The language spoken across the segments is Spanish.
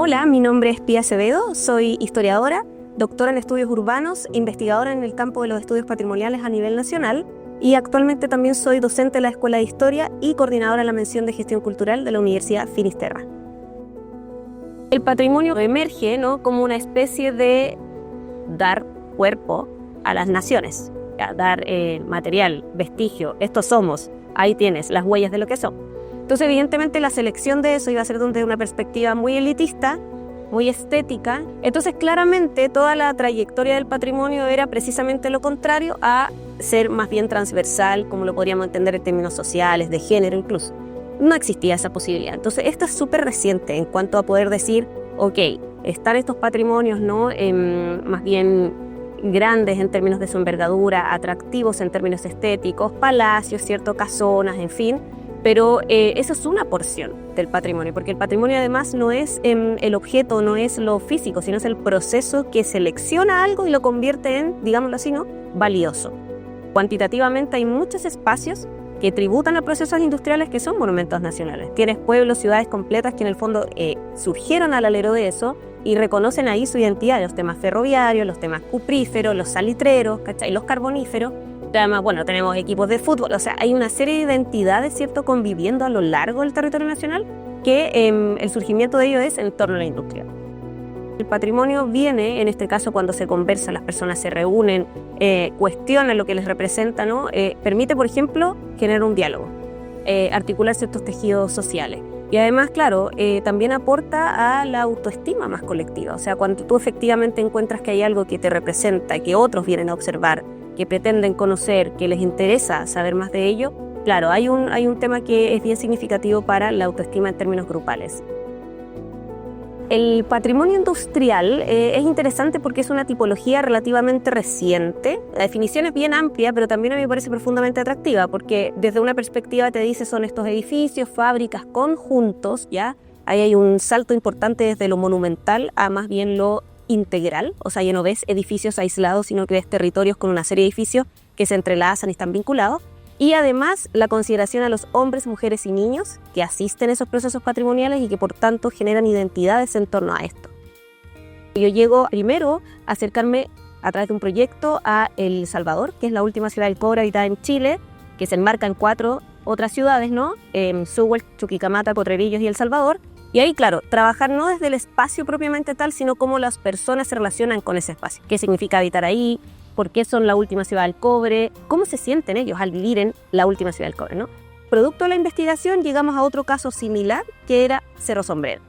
Hola, mi nombre es Pía Acevedo, soy historiadora, doctora en estudios urbanos, investigadora en el campo de los estudios patrimoniales a nivel nacional y actualmente también soy docente de la Escuela de Historia y coordinadora de la mención de gestión cultural de la Universidad Finisterra. El patrimonio emerge, ¿no?, como una especie de dar cuerpo a las naciones, dar material, vestigio, estos somos, ahí tienes las huellas de lo que son. Entonces, evidentemente, la selección de eso iba a ser desde una perspectiva muy elitista, muy estética. Entonces, claramente, toda la trayectoria del patrimonio era precisamente lo contrario a ser más bien transversal, como lo podríamos entender en términos sociales, de género incluso. No existía esa posibilidad. Entonces, esto es súper reciente en cuanto a poder decir, ok, están estos patrimonios, ¿no?, más bien grandes en términos de su envergadura, atractivos en términos estéticos, palacios, ¿cierto?, casonas, en fin. Pero esa es una porción del patrimonio, porque el patrimonio además no es el objeto, no es lo físico, sino es el proceso que selecciona algo y lo convierte en, digámoslo así, ¿no?, valioso. Cuantitativamente hay muchos espacios que tributan a procesos industriales que son monumentos nacionales. Tienes pueblos, ciudades completas que en el fondo surgieron al alero de eso y reconocen ahí su identidad, los temas ferroviarios, los temas cupríferos, los salitreros, ¿cachai?, los carboníferos. Además, bueno, tenemos equipos de fútbol, o sea, hay una serie de identidades, ¿cierto?, conviviendo a lo largo del territorio nacional, que el surgimiento de ello es en torno a la industria. El patrimonio viene, en este caso, cuando se conversa, las personas se reúnen, cuestionan lo que les representa, ¿no? Permite, por ejemplo, generar un diálogo, articular ciertos tejidos sociales. Y además, claro, también aporta a la autoestima más colectiva. O sea, cuando tú efectivamente encuentras que hay algo que te representa, que otros vienen a observar, que pretenden conocer, que les interesa saber más de ello, claro, hay un tema que es bien significativo para la autoestima en términos grupales. El patrimonio industrial es interesante porque es una tipología relativamente reciente. La definición es bien amplia, pero también a mí me parece profundamente atractiva, porque desde una perspectiva te dice son estos edificios, fábricas, conjuntos, ¿ya? Ahí hay un salto importante desde lo monumental a más bien lo integral, o sea, ya no ves edificios aislados, sino que ves territorios con una serie de edificios que se entrelazan y están vinculados. Y además la consideración a los hombres, mujeres y niños que asisten a esos procesos patrimoniales y que por tanto generan identidades en torno a esto. Yo llego primero a acercarme a través de un proyecto a El Salvador, que es la última ciudad del cobre habitada en Chile, que se enmarca en 4 otras ciudades, ¿no? Sewell, Chuquicamata, Potrerillos y El Salvador. Y ahí, claro, trabajar no desde el espacio propiamente tal, sino cómo las personas se relacionan con ese espacio. ¿Qué significa habitar ahí? ¿Por qué son la última ciudad del cobre? ¿Cómo se sienten ellos al vivir en la última ciudad del cobre, ¿no? Producto de la investigación llegamos a otro caso similar, que era Cerro Sombrero.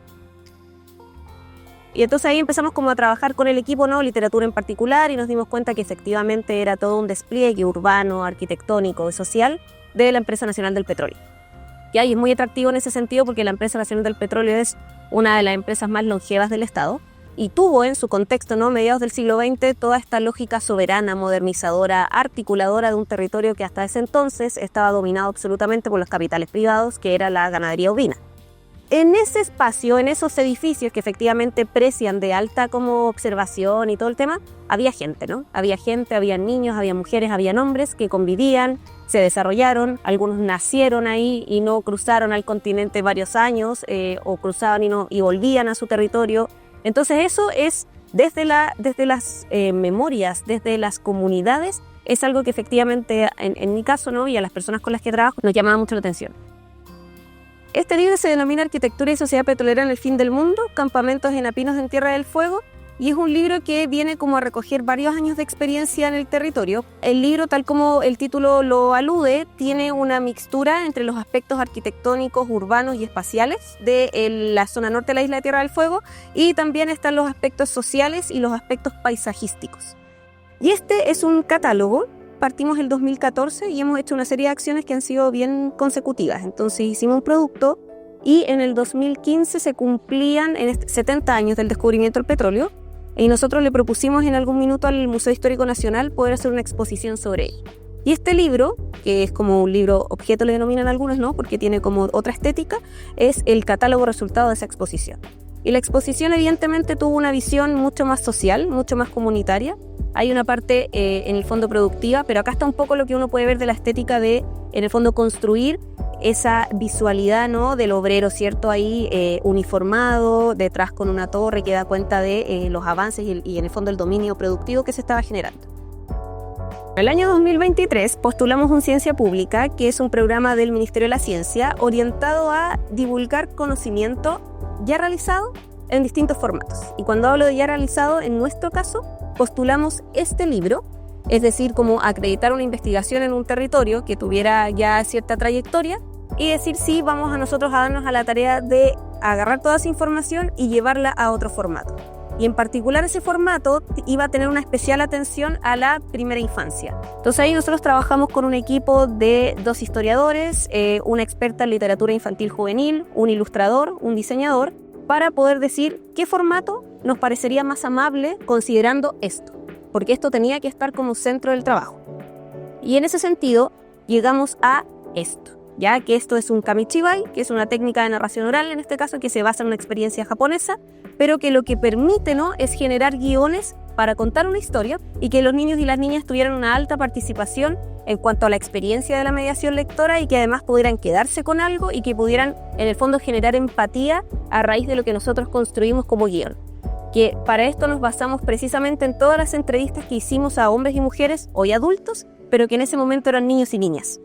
Y entonces ahí empezamos como a trabajar con el equipo, ¿no?, literatura en particular, y nos dimos cuenta que efectivamente era todo un despliegue urbano, arquitectónico y social de la Empresa Nacional del Petróleo. Y ahí es muy atractivo en ese sentido porque la Empresa Nacional del Petróleo es una de las empresas más longevas del Estado y tuvo en su contexto, ¿no?, mediados del siglo XX, toda esta lógica soberana, modernizadora, articuladora de un territorio que hasta ese entonces estaba dominado absolutamente por los capitales privados, que era la ganadería ovina. En ese espacio, en esos edificios que efectivamente precian de alta como observación y todo el tema, había gente, ¿no? Había gente, había niños, había mujeres, había hombres que convivían, se desarrollaron, algunos nacieron ahí y no cruzaron al continente varios años, o cruzaban y volvían a su territorio. Entonces eso es, desde las memorias, desde las comunidades, es algo que efectivamente, en mi caso, ¿no?, y a las personas con las que trabajo, nos llamaba mucho la atención. Este libro se denomina Arquitectura y Sociedad Petrolera en el Fin del Mundo, Campamentos en Apinos en Tierra del Fuego, y es un libro que viene como a recoger varios años de experiencia en el territorio. El libro, tal como el título lo alude, tiene una mixtura entre los aspectos arquitectónicos, urbanos y espaciales de la zona norte de la isla de Tierra del Fuego, y también están los aspectos sociales y los aspectos paisajísticos. Y este es un catálogo. Partimos el 2014 y hemos hecho una serie de acciones que han sido bien consecutivas. Entonces hicimos un producto y en el 2015 se cumplían 70 años del descubrimiento del petróleo y nosotros le propusimos en algún minuto al Museo Histórico Nacional poder hacer una exposición sobre él. Y este libro, que es como un libro objeto, le denominan algunos, ¿no?, porque tiene como otra estética, es el catálogo resultado de esa exposición. Y la exposición evidentemente tuvo una visión mucho más social, mucho más comunitaria. Hay una parte en el fondo productiva, pero acá está un poco lo que uno puede ver de la estética de, en el fondo, construir esa visualidad, ¿no?, del obrero, ¿cierto?, ahí uniformado, detrás con una torre que da cuenta de los avances y en el fondo el dominio productivo que se estaba generando. En el año 2023 postulamos un Ciencia Pública, que es un programa del Ministerio de la Ciencia orientado a divulgar conocimiento ya realizado en distintos formatos. Y cuando hablo de ya realizado, en nuestro caso, postulamos este libro, es decir, como acreditar una investigación en un territorio que tuviera ya cierta trayectoria y decir sí, vamos a nosotros a darnos a la tarea de agarrar toda esa información y llevarla a otro formato. Y en particular ese formato iba a tener una especial atención a la primera infancia. Entonces ahí nosotros trabajamos con un equipo de 2 historiadores, una experta en literatura infantil juvenil, un ilustrador, un diseñador, para poder decir qué formato nos parecería más amable considerando esto, porque esto tenía que estar como centro del trabajo. Y en ese sentido llegamos a esto, ya que esto es un kamichibai, que es una técnica de narración oral, en este caso, que se basa en una experiencia japonesa, pero que lo que permite, ¿no?, es generar guiones para contar una historia y que los niños y las niñas tuvieran una alta participación en cuanto a la experiencia de la mediación lectora y que además pudieran quedarse con algo y que pudieran, en el fondo, generar empatía a raíz de lo que nosotros construimos como guión. Que para esto nos basamos precisamente en todas las entrevistas que hicimos a hombres y mujeres, hoy adultos, pero que en ese momento eran niños y niñas.